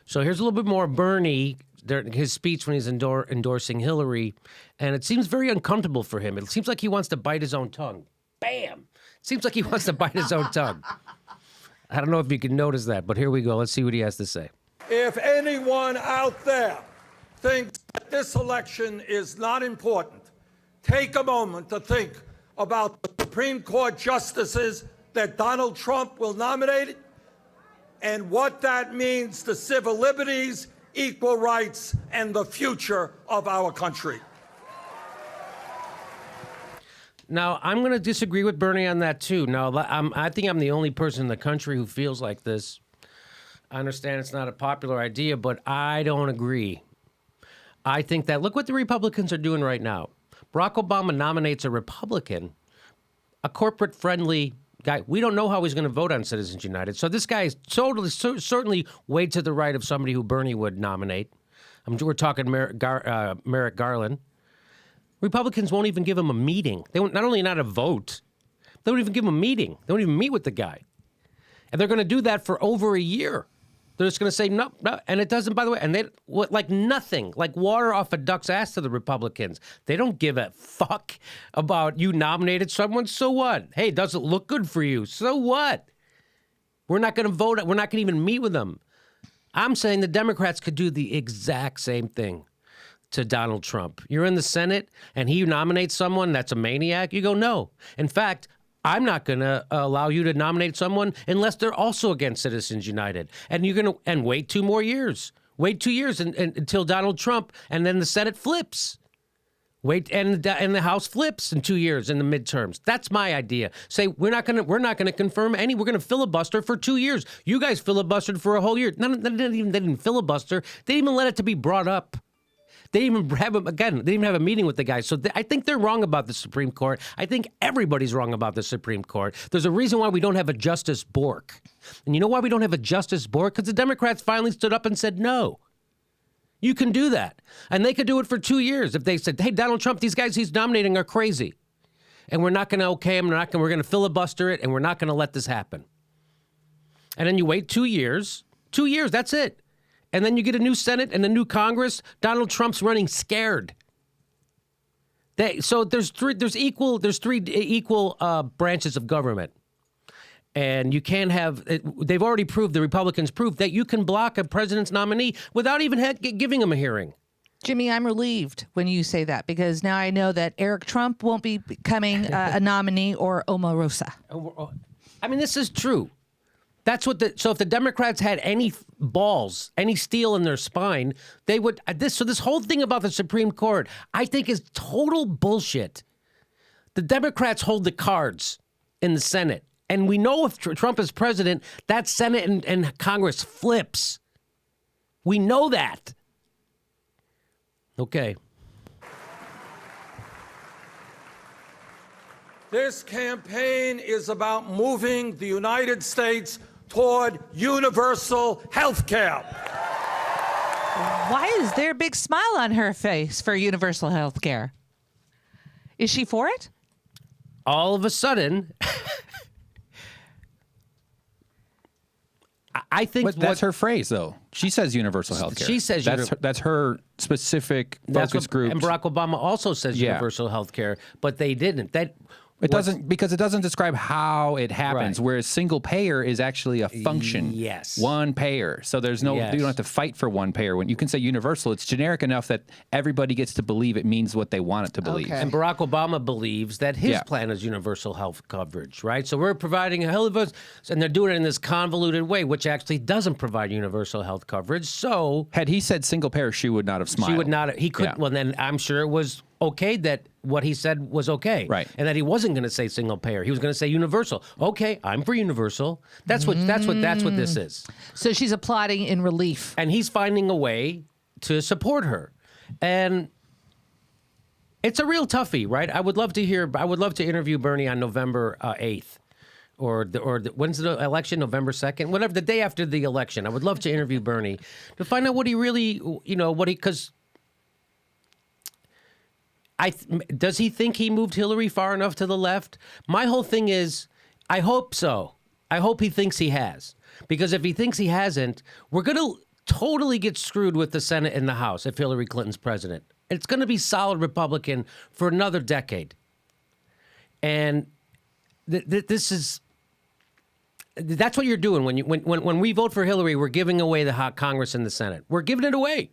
So here's a little bit more Bernie, his speech when he's endorsing Hillary, and it seems very uncomfortable for him. It seems like he wants to bite his own tongue. Bam! Seems like he wants to bite his own tongue. I don't know if you can notice that, but here we go. Let's see what he has to say. If anyone out there thinks that this election is not important, take a moment to think about the Supreme Court justices that Donald Trump will nominate and what that means to civil liberties, equal rights, and the future of our country. Now, I'm going to disagree with Bernie on that, too. Now, I think I'm the only person in the country who feels like this. I understand it's not a popular idea, but I don't agree. I think that, look what the Republicans are doing right now. Barack Obama nominates a Republican, a corporate-friendly guy. We don't know how he's going to vote on Citizens United. So this guy is certainly way to the right of somebody who Bernie would nominate. We're talking Merrick Garland. Republicans won't even give him a meeting. They won't, not only not a vote, they won't even give him a meeting. They won't even meet with the guy. And they're going to do that for over a year. They're just going to say no. And it doesn't, by the way, and they, like nothing, like water off a duck's ass to the Republicans. They don't give a fuck about you nominated someone. So what? Hey, it doesn't look good for you. So what? We're not going to vote. We're not going to even meet with them. I'm saying the Democrats could do the exact same thing to Donald Trump. You're in the Senate and he nominates someone that's a maniac. You go, no. In fact, I'm not going to allow you to nominate someone unless they're also against Citizens United. And you're going to wait 2 more years. Wait 2 years until Donald Trump, and then the Senate flips. Wait, and the House flips in 2 years in the midterms. That's my idea. Say we're not going to confirm any. We're going to filibuster for 2 years. You guys filibustered for a whole year. They didn't filibuster. They didn't even let it to be brought up. They didn't even have they didn't even have a meeting with the guy. So I think they're wrong about the Supreme Court. I think everybody's wrong about the Supreme Court. There's a reason why we don't have a Justice Bork. And you know why we don't have a Justice Bork? Because the Democrats finally stood up and said no. You can do that. And they could do it for 2 years if they said, hey, Donald Trump, these guys he's nominating are crazy. And we're not going to okay him. We're going to filibuster it, and we're not going to let this happen. And then you wait 2 years. 2 years, that's it. And then you get a new Senate and a new Congress. Donald Trump's running scared. So there's three equal branches of government, and you can't have. They've already proved, the Republicans proved that you can block a president's nominee without even giving him a hearing. Jimmy, I'm relieved when you say that, because now I know that Eric Trump won't be becoming a nominee, or Omarosa. I mean, this is true. That's what so if the Democrats had any balls, any steel in their spine, they would, so this whole thing about the Supreme Court, I think is total bullshit. The Democrats hold the cards in the Senate. And we know if Trump is president, that Senate and Congress flips. We know that. Okay. This campaign is about moving the United States toward universal health care. Why is there a big smile on her face for universal health care? Is she for it? All of a sudden, I think that's her phrase, though. She says universal health care. She says that's her specific focus group. And Barack Obama also says universal health care, but they didn't. It doesn't, because it doesn't describe how it happens, Right. whereas single payer is actually a function. Yes. One payer. So there's no, you don't have to fight for one payer. When you can say universal, it's generic enough that everybody gets to believe it means what they want it to believe. Okay. And Barack Obama believes that his plan is universal health coverage, right? So we're providing a hell of a, and they're doing it in this convoluted way, which actually doesn't provide universal health coverage. So had he said single payer, she would not have smiled. She would not. He could. Yeah. Well, then I'm sure it was okay that what he said was okay, right? And that he wasn't going to say single payer. He was going to say universal. Okay, I'm for universal. That's what this is. So she's applauding in relief, and he's finding a way to support her, and it's a real toughie, right? I would love to interview Bernie on November 8th. Or when's the election? November 2nd? Whatever, the day after the election. I would love to interview Bernie to find out what he really, because does he think he moved Hillary far enough to the left? My whole thing is, I hope so. I hope he thinks he has. Because if he thinks he hasn't, we're going to totally get screwed with the Senate and the House if Hillary Clinton's president. It's going to be solid Republican for another decade. And that's what you're doing when we vote for Hillary. We're giving away the hot Congress and the Senate. We're giving it away,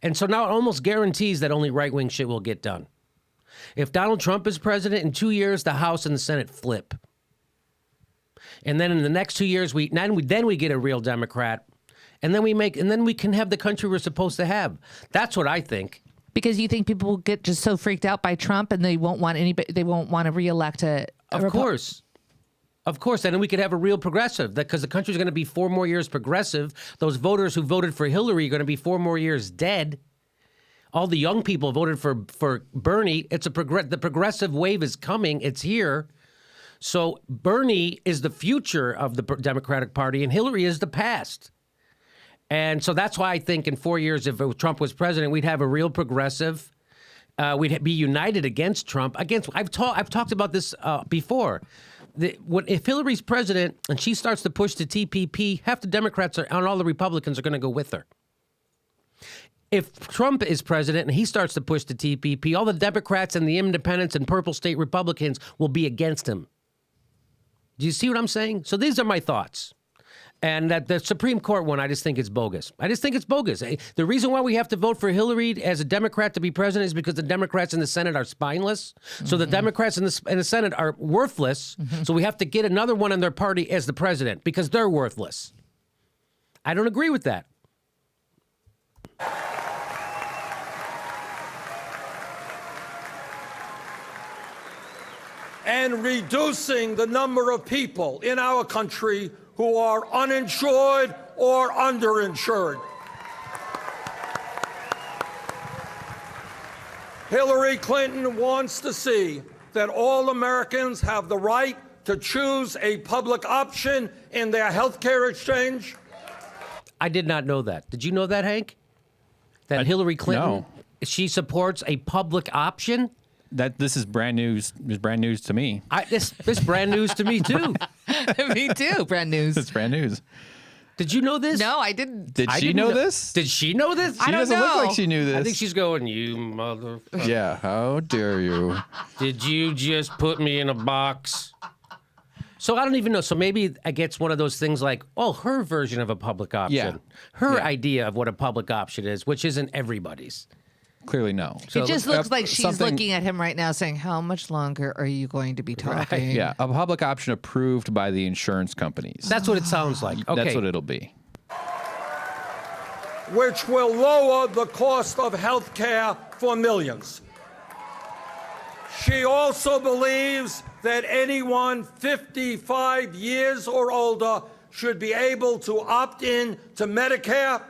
and so now it almost guarantees that only right-wing shit will get done. If Donald Trump is president in 2 years, the House and the Senate flip, and then in the next 2 years, we get a real Democrat, and then we can have the country we're supposed to have. That's what I think. Because you think people will get just so freaked out by Trump and they won't want anybody, they won't want to reelect Of course. And then we could have a real progressive, because the country's going to be 4 more years progressive. Those voters who voted for Hillary are going to be 4 more years dead. All the young people voted for Bernie. The progressive wave is coming. It's here. So Bernie is the future of the Democratic Party, and Hillary is the past. And so that's why I think in 4 years, if Trump was president, we'd have a real progressive. We'd be united against Trump. I've talked about this before. If Hillary's president and she starts to push the TPP, half the Democrats and all the Republicans are going to go with her. If Trump is president and he starts to push the TPP, all the Democrats and the independents and purple state Republicans will be against him. Do you see what I'm saying? So these are my thoughts. And that the Supreme Court one, I just think it's bogus. The reason why we have to vote for Hillary as a Democrat to be president is because the Democrats in the Senate are spineless. Mm-hmm. So the Democrats in the Senate are worthless. Mm-hmm. So we have to get another one in their party as the president because they're worthless. I don't agree with that. And reducing the number of people in our country who are uninsured or underinsured. Hillary Clinton wants to see that all Americans have the right to choose a public option in their health care exchange. I did not know that. Did you know that, Hank? That Hillary Clinton, she supports a public option? This is brand news. It's brand news to me. This brand news to me too. Me too. Brand news. It's brand news. Did you know this? No, I didn't. Did she know this? Did she know this? I She don't doesn't know. look like she knew this. I think she's going, you motherfucker. Yeah, how dare you? Did you just put me in a box? So I don't even know. So maybe I gets one of those things like, her version of a public option. Yeah. Her idea of what a public option is, which isn't everybody's. Clearly, no. It just looks like she's something- looking at him right now saying, how much longer are you going to be talking? Yeah, a public option approved by the insurance companies. That's what it sounds like. Okay. That's what it'll be. Which will lower the cost of health care for millions. She also believes that anyone 55 years or older should be able to opt in to Medicare.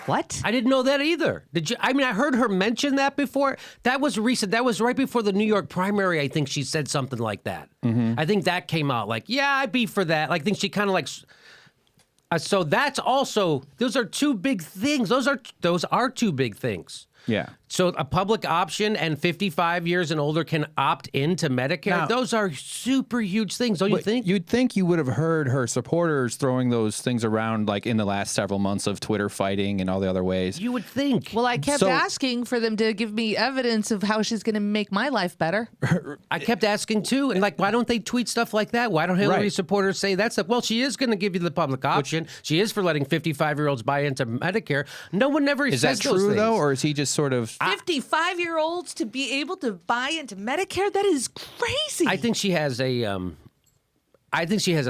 What? I didn't know that either. Did you? I mean, I heard her mention that before. That was recent. That was right before the New York primary. I think she said something like that. Mm-hmm. I think that came out like, yeah, I'd be for that. I think she kind of like. So that's also. Those are two big things. Those are two big things. Yeah. So a public option and 55 years and older can opt into Medicare. Now, those are super huge things, don't you think? You'd think you would have heard her supporters throwing those things around like in the last several months of Twitter fighting and all the other ways. You would think. Well, I kept asking for them to give me evidence of how she's going to make my life better. I kept asking too, and like, why don't they tweet stuff like that? Why don't Hillary supporters say that stuff? Well, she is going to give you the public option. She is for letting 55-year-olds buy into Medicare. No one ever Is says that those true things. though, or is he just sort of 55-year-olds to be able to buy into Medicare? That is crazy. I think she has a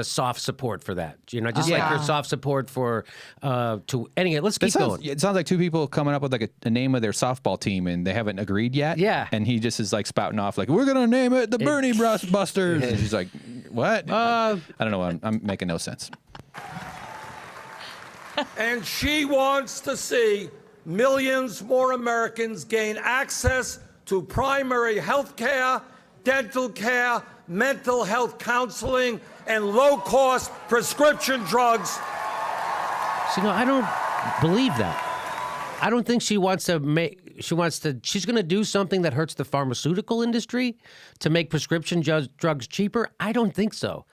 soft support for that. You know, just like her soft support for anyway. Let's keep going. It sounds like two people coming up with like a name of their softball team and they haven't agreed yet. Yeah. And he just is like spouting off like, we're gonna name it the Bernie Busters. And she's like, what? I don't know. I'm making no sense. And she wants to see millions more Americans gain access to primary health care, dental care, mental health counseling, and low-cost prescription drugs. See, no, I don't believe that. I don't think she wants to make. She's going to do something that hurts the pharmaceutical industry to make prescription drugs cheaper. I don't think so.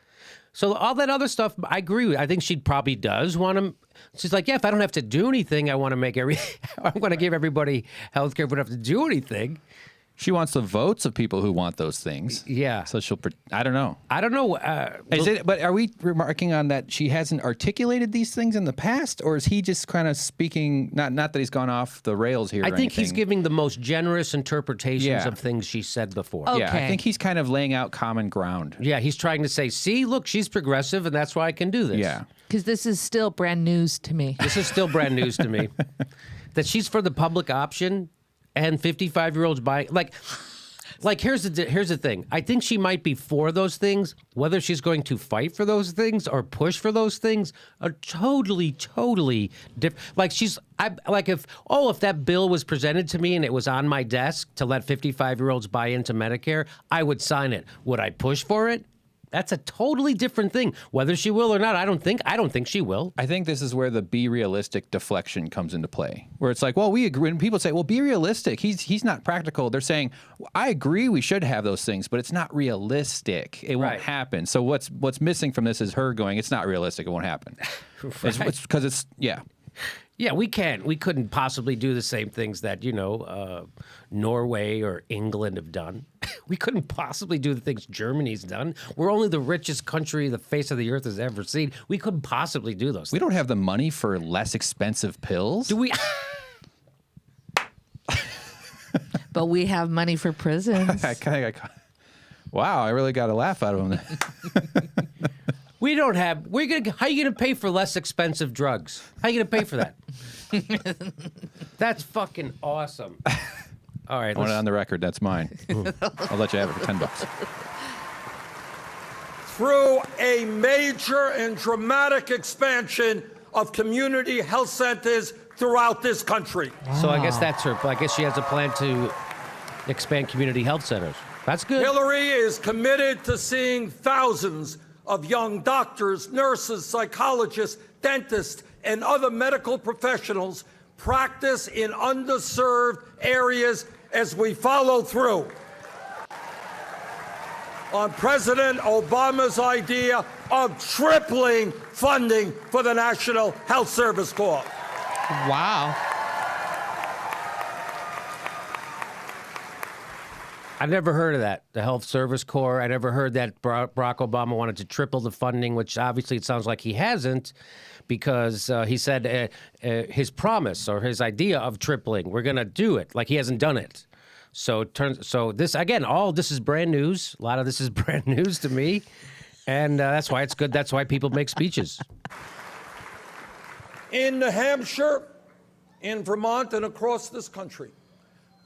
So all that other stuff, I agree with. I think she probably does want to. She's like, yeah, if I don't have to do anything, I want to make I'm going to give everybody health care, but I don't have to do anything. She wants the votes of people who want those things. Yeah. So I don't know. I don't know. But are we remarking on that she hasn't articulated these things in the past, or is he just kind of speaking? Not that he's gone off the rails here. I think he's anything. giving the most generous interpretations of things she said before. Okay. Yeah, I think he's kind of laying out common ground. Yeah, he's trying to say, see, look, she's progressive, and that's why I can do this. Yeah. Because this is still brand news to me. This is still brand news to me. That she's for the public option and 55-year-olds buying. Like here's the thing. I think she might be for those things. Whether she's going to fight for those things or push for those things are totally different. Like if that bill was presented to me and it was on my desk to let 55-year-olds buy into Medicare, I would sign it. Would I push for it? That's a totally different thing. Whether she will or not, I don't think she will. I think this is where the be realistic deflection comes into play, where it's like, well, we agree. When people say, well, be realistic, he's not practical. They're saying, well, I agree we should have those things, but it's not realistic. It won't happen. So what's missing from this is her going, it's not realistic. It won't happen. It's because it's. Yeah, we couldn't possibly do the same things that, Norway or England have done. We couldn't possibly do the things Germany's done. We're only the richest country the face of the earth has ever seen. We couldn't possibly do those We things. don't have the money for less expensive pills. Do we? But we have money for prisons. Wow, I really got a laugh out of him. We don't have. How are you gonna pay for less expensive drugs? How are you gonna pay for that? That's fucking awesome. All right, I want it on the record. That's mine. I'll let you have it for $10. Through a major and dramatic expansion of community health centers throughout this country. So I guess that's her. I guess she has a plan to expand community health centers. That's good. Hillary is committed to seeing thousands of young doctors, nurses, psychologists, dentists, and other medical professionals practice in underserved areas as we follow through on President Obama's idea of tripling funding for the National Health Service Corps. Wow. I never heard of that, the Health Service Corps. I never heard that Barack Obama wanted to triple the funding, which obviously it sounds like he hasn't, because he said his promise or his idea of tripling, we're going to do it, like he hasn't done it. So this, again, all this is brand news. A lot of this is brand news to me, and that's why it's good. That's why people make speeches. In New Hampshire, in Vermont, and across this country,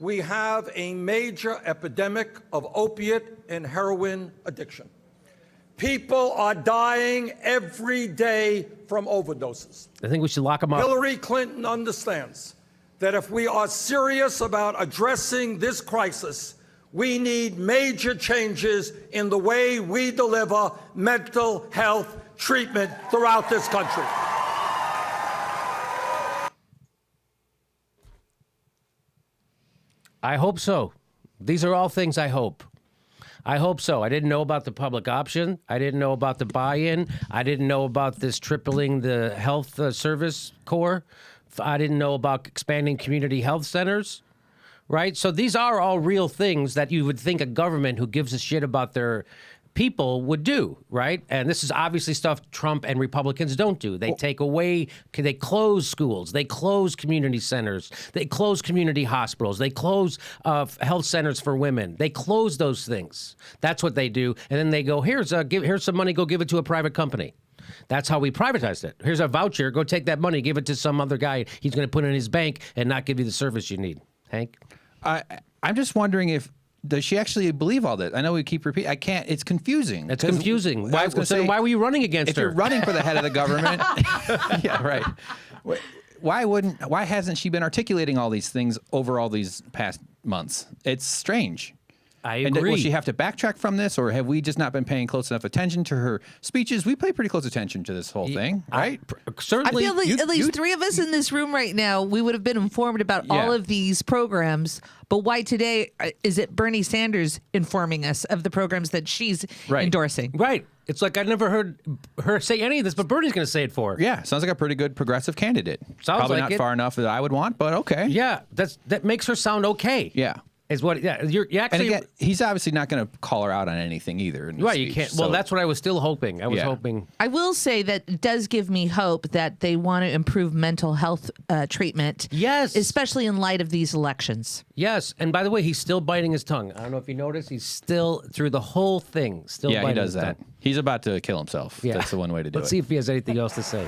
we have a major epidemic of opiate and heroin addiction. People are dying every day from overdoses. I think we should lock them up. Hillary Clinton understands that if we are serious about addressing this crisis, we need major changes in the way we deliver mental health treatment throughout this country. I hope so. These are all things I hope. I hope so. I didn't know about the public option. I didn't know about the buy-in. I didn't know about this tripling the health service corps. I didn't know about expanding community health centers, right? So these are all real things that you would think a government who gives a shit about their people would do, right? And this is obviously stuff Trump and Republicans don't do. They take away, they close schools, they close community centers, they close community hospitals, they close health centers for women. They close those things. That's what they do. And then they go, here's some money, go give it to a private company. That's how we privatized it. Here's a voucher, go take that money, give it to some other guy. He's going to put it in his bank and not give you the service you need. Hank? I'm just wondering if, does she actually believe all this? I know we keep repeating. I can't. It's confusing. It's confusing. Why were you running against her? If you're running for the head of the government, yeah, right. Why hasn't she been articulating all these things over all these past months? It's strange. I And will agree. she have to backtrack from this, or have we just not been paying close enough attention to her speeches? We pay pretty close attention to this whole thing, right? I Certainly. feel like at least three of us in this room right now, we would have been informed about all Yeah. of these programs. But why today is it Bernie Sanders informing us of the programs that she's Right. endorsing? Right. It's like I never heard her say any of this, but Bernie's going to say it for her. Yeah, sounds like a pretty good progressive candidate. Sounds Probably like not it. far enough that I would want, but okay. Yeah, that makes her sound okay. Yeah. Is what? Yeah, you And actually again, he's obviously not going to call her out on anything either. in the right. You speech, can't. so- Well, that's what I was still hoping. I was Yeah. hoping. I will say that it does give me hope that they want to improve mental health treatment. Yes. Especially in light of these elections. Yes, and by the way, he's still biting his tongue. I don't know if you noticed. He's still through the whole thing. Still Yeah, biting he does his that. tongue. He's about to kill himself. Yeah. That's the one way to do Let's it. see if he has anything else to say.